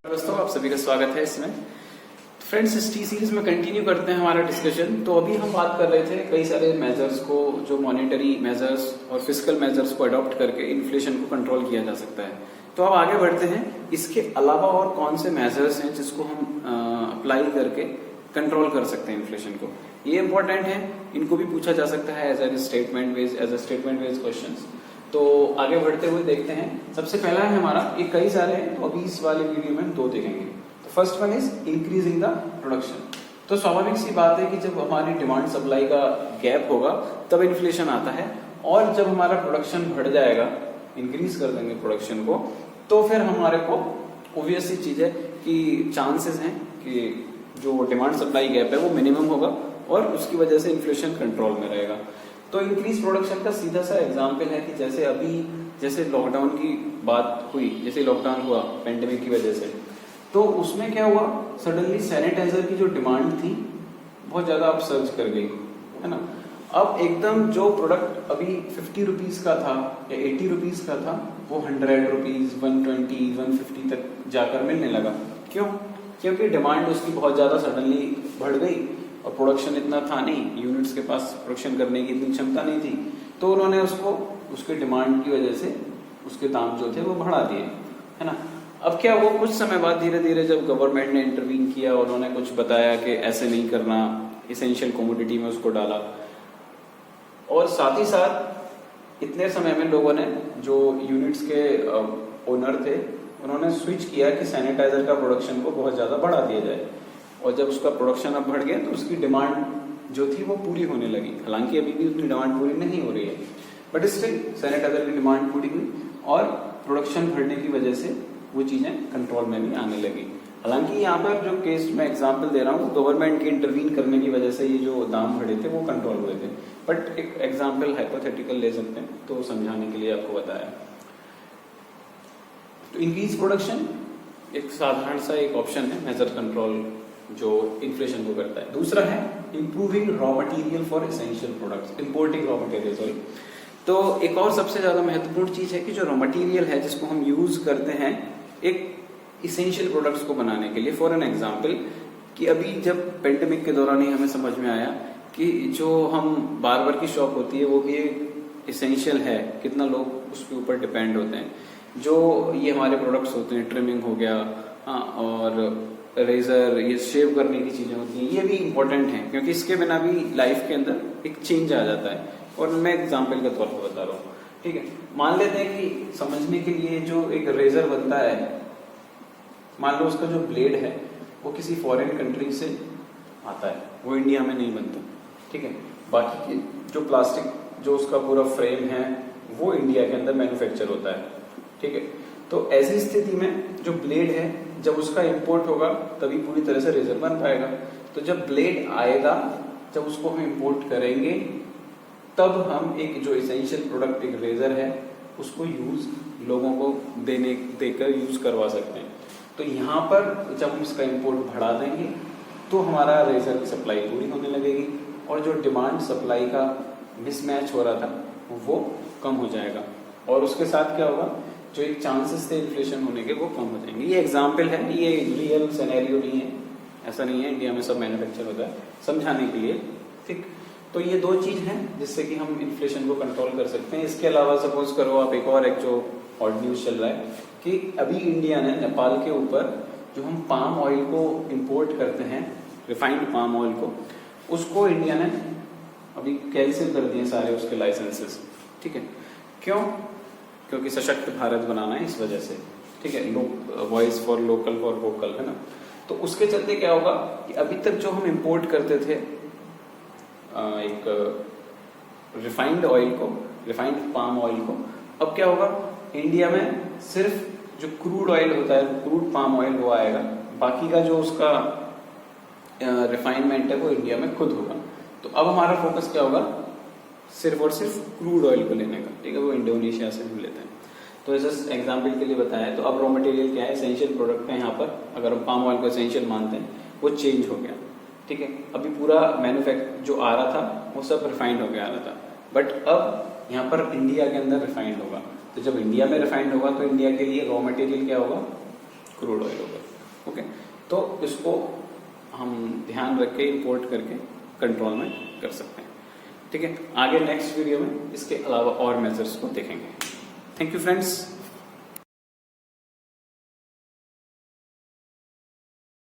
दोस्तों आप सभी का स्वागत है इसमें। फ्रेंड्स, इस टी सीरीज में कंटिन्यू करते हैं हमारा डिस्कशन। तो अभी हम बात कर रहे थे कई सारे मेजर्स को, जो मॉनेटरी मेजर्स और फिस्कल मेजर्स को अडॉप्ट करके इन्फ्लेशन को कंट्रोल किया जा सकता है। तो अब आगे बढ़ते हैं, इसके अलावा और कौन से मेजर्स हैं जिसको हम अप्लाई करके कंट्रोल कर सकते हैं इन्फ्लेशन को। ये इंपॉर्टेंट है, इनको भी पूछा जा सकता है as a statement based questions. तो आगे बढ़ते हुए देखते हैं। सबसे पहला है हमारा, ये कई सारे हैं तो अभी इस वाले वीडियो में हम दो देखेंगे। तो first one is increasing the production. तो स्वाभाविक सी बात है कि जब हमारी डिमांड सप्लाई का गैप होगा तब इन्फ्लेशन आता है, और जब हमारा प्रोडक्शन बढ़ जाएगा, इंक्रीज कर देंगे प्रोडक्शन को, तो फिर हमारे को ऑब्वियस सी चीज है कि चांसेस हैं कि जो डिमांड सप्लाई गैप है वो मिनिमम होगा और उसकी वजह से इन्फ्लेशन कंट्रोल में रहेगा। तो इंक्रीज प्रोडक्शन का सीधा सा एग्जांपल है कि जैसे लॉकडाउन की बात हुई, जैसे लॉकडाउन हुआ पेंडेमिक की वजह से, तो उसमें क्या हुआ, सडनली सैनिटाइजर की जो डिमांड थी बहुत ज्यादा अपसर्ज कर गई, है ना। अब एकदम जो प्रोडक्ट अभी 50 रुपीज का था या 80 रुपीज का था, वो 100 रुपीज, 120, 150 तक जाकर मिलने लगा। क्यों? क्योंकि डिमांड उसकी बहुत ज्यादा सडनली बढ़ गई और प्रोडक्शन इतना था नहीं, यूनिट्स के पास प्रोडक्शन करने की इतनी क्षमता नहीं थी, तो उन्होंने उसके डिमांड की वजह से उसके दाम जो थे वो बढ़ा दिए, है ना। अब क्या हुआ, कुछ समय बाद धीरे धीरे जब गवर्नमेंट ने इंटरवीन किया, उन्होंने कुछ बताया कि ऐसे नहीं करना, इसेंशियल कमोडिटी में उसको डाला, और साथ ही साथ इतने समय में लोगों ने, जो यूनिट्स के ओनर थे, उन्होंने स्विच किया कि सैनिटाइजर का प्रोडक्शन को बहुत ज्यादा बढ़ा दिया जाए। और जब उसका प्रोडक्शन अब बढ़ गया तो उसकी डिमांड जो थी वो पूरी होने लगी। हालांकि अभी भी उतनी डिमांड पूरी नहीं हो रही है, बट स्टिल सैनिटाइजर की डिमांड पूरी हुई और प्रोडक्शन बढ़ने की वजह से वो चीजें कंट्रोल में भी आने लगी। हालांकि यहाँ पर जो केस मैं एग्जांपल दे रहा हूँ, गवर्नमेंट के इंटरवीन करने की वजह से ये जो दाम बढ़े थे वो कंट्रोल हुए थे, बट एक एग्जाम्पल हाइपोथेटिकल ले सकते हैं तो समझाने के लिए आपको बताया। तो इंक्रीज प्रोडक्शन एक साधारण सा एक ऑप्शन है मेजर कंट्रोल जो इन्फ्लेशन को करता है। दूसरा है improving raw material for essential products, importing raw material, sorry. तो एक और सबसे ज्यादा महत्वपूर्ण चीज है कि जो रॉ मटेरियल है जिसको हम यूज करते हैं एक इसेंशियल प्रोडक्ट्स को बनाने के लिए। फॉर एन एग्जांपल, कि अभी जब पेंडेमिक के दौरान ही हमें समझ में आया कि जो हम बार्बर की शॉप होती है वो भी इसेंशियल है, कितना लोग उसके ऊपर डिपेंड होते हैं। जो ये हमारे प्रोडक्ट्स होते हैं, ट्रिमिंग हो गया, हाँ, और रेजर, ये शेव करने की चीजें होती हैं, ये भी इंपॉर्टेंट हैं, क्योंकि इसके बिना भी लाइफ के अंदर एक चेंज आ जाता है। और मैं एग्जांपल के तौर पर बता रहा हूँ, ठीक है। मान लेते हैं कि समझने के लिए जो एक रेजर बनता है, मान लो उसका जो ब्लेड है वो किसी फॉरेन कंट्री से आता है, वो इंडिया में नहीं बनता, ठीक है। बाकी की जो प्लास्टिक, जो उसका पूरा फ्रेम है, वो इंडिया के अंदर मैन्युफैक्चर होता है, ठीक है। तो ऐसी स्थिति में जो ब्लेड है, जब उसका इंपोर्ट होगा तभी पूरी तरह से रेजर बन पाएगा। तो जब ब्लेड आएगा, जब उसको हम इंपोर्ट करेंगे, तब हम एक जो इसेंशियल प्रोडक्ट एक रेजर है उसको यूज लोगों को देकर यूज करवा सकते हैं। तो यहाँ पर जब हम इसका इंपोर्ट बढ़ा देंगे तो हमारा रेजर की सप्लाई पूरी होने लगेगी, और जो डिमांड सप्लाई का मिसमैच हो रहा था वो कम हो जाएगा, और उसके साथ क्या होगा, जो एक चांसेस थे इन्फ्लेशन होने के वो कम हो जाएंगे। ये एग्जाम्पल है, ये रियल सिनेरियो नहीं है, ऐसा नहीं है इंडिया में सब मैन्युफैक्चर होता है, समझाने के लिए, ठीक। तो ये दो चीज हैं जिससे कि हम इन्फ्लेशन को कंट्रोल कर सकते हैं। इसके अलावा सपोज करो आप एक जो और न्यूज चल रहा है कि अभी इंडिया ने नेपाल के ऊपर जो हम पाम ऑयल को इम्पोर्ट करते हैं, रिफाइंड पाम ऑयल को, उसको इंडिया ने अभी कैंसिल कर दिए सारे उसके लाइसेंसेस, ठीक है। क्यों? क्योंकि सशक्त भारत बनाना है, इस वजह से, ठीक है। Voice for local for vocal, है ना। तो उसके चलते क्या होगा कि अभी तक जो हम इंपोर्ट करते थे एक रिफाइंड ऑयल को, रिफाइंड पाम ऑयल को, अब क्या होगा, इंडिया में सिर्फ जो क्रूड ऑयल होता है, क्रूड पाम ऑयल वो आएगा, बाकी का जो उसका रिफाइनमेंट है वो इंडिया में खुद होगा। तो अब हमारा फोकस क्या होगा, सिर्फ और सिर्फ क्रूड ऑयल को लेने का, ठीक है। वो इंडोनेशिया से हम लेते हैं। तो जस्ट एग्जांपल के लिए बताया। तो अब रॉ मटेरियल क्या है, एसेंशियल प्रोडक्ट है। यहाँ पर अगर हम पाम ऑयल को एसेंशियल मानते हैं, वो चेंज हो गया, ठीक है। अभी पूरा मैन्युफैक्चर जो आ रहा था वो सब रिफाइंड हो गया आ रहा था, बट अब यहाँ पर इंडिया के अंदर रिफाइंड होगा। तो जब इंडिया में रिफाइंड होगा तो इंडिया के लिए रॉ मटेरियल क्या होगा, क्रूड ऑयल होगा। ओके, तो इसको हम ध्यान रख के इंपोर्ट करके कंट्रोल में कर सकते हैं। ठीक है, आगे नेक्स्ट वीडियो में इसके अलावा और मेजर्स को देखेंगे। Thank you friends.